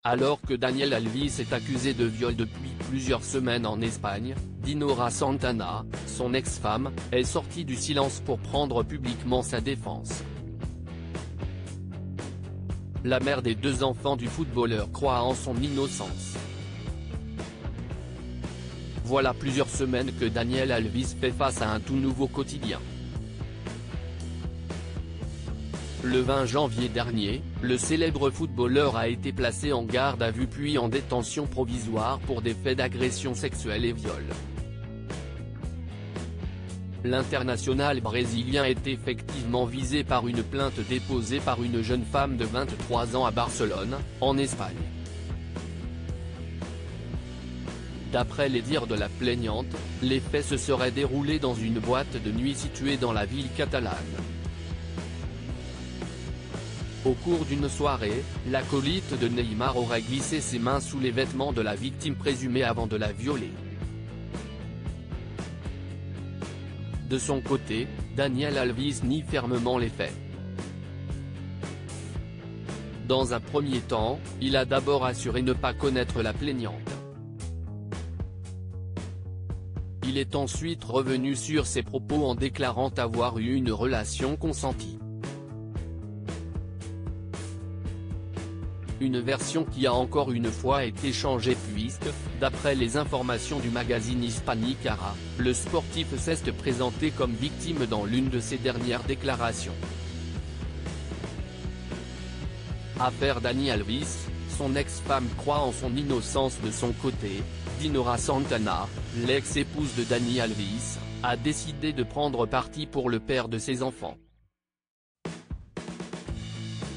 Alors que Daniel Alves est accusé de viol depuis plusieurs semaines en Espagne, Dinora Santana, son ex-femme, est sortie du silence pour prendre publiquement sa défense. La mère des 2 enfants du footballeur croit en son innocence. Voilà plusieurs semaines que Daniel Alves fait face à un tout nouveau quotidien. Le 20 janvier dernier, le célèbre footballeur a été placé en garde à vue puis en détention provisoire pour des faits d'agression sexuelle et viol. L'international brésilien est effectivement visé par une plainte déposée par une jeune femme de 23 ans à Barcelone, en Espagne. D'après les dires de la plaignante, les faits se seraient déroulés dans une boîte de nuit située dans la ville catalane. Au cours d'une soirée, l'acolyte de Neymar aurait glissé ses mains sous les vêtements de la victime présumée avant de la violer. De son côté, Daniel Alves nie fermement les faits. Dans un premier temps, il a d'abord assuré ne pas connaître la plaignante. Il est ensuite revenu sur ses propos en déclarant avoir eu une relation consentie. Une version qui a encore une fois été changée puisque, d'après les informations du magazine hispanique Ara, le sportif s'est présenté comme victime dans l'une de ses dernières déclarations. Affaire Dani Alves, son ex-femme croit en son innocence. De son côté, Dinora Santana, l'ex-épouse de Dani Alves, a décidé de prendre parti pour le père de ses enfants.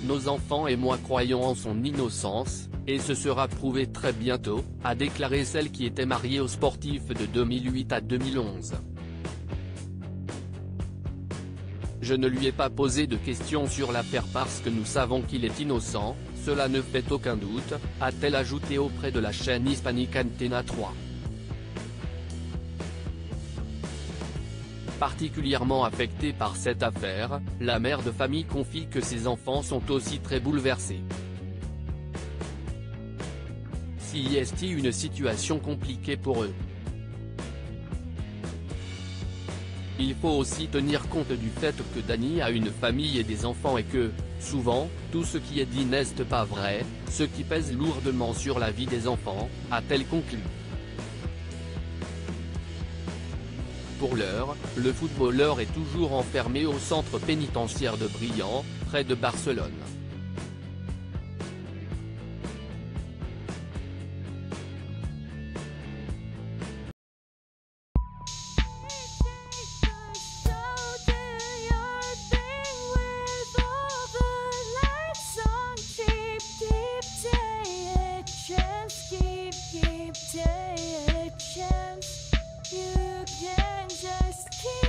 Nos enfants et moi croyons en son innocence, et ce sera prouvé très bientôt, a déclaré celle qui était mariée au sportif de 2008 à 2011. Je ne lui ai pas posé de questions sur l'affaire parce que nous savons qu'il est innocent, cela ne fait aucun doute, a-t-elle ajouté auprès de la chaîne hispanique Antena 3. Particulièrement affectée par cette affaire, la mère de famille confie que ses enfants sont aussi très bouleversés. C'est une situation compliquée pour eux. Il faut aussi tenir compte du fait que Dani a une famille et des enfants et que, souvent, tout ce qui est dit n'est pas vrai, ce qui pèse lourdement sur la vie des enfants, a-t-elle conclu. Pour l'heure, le footballeur est toujours enfermé au centre pénitentiaire de Brian, près de Barcelone. You can just keep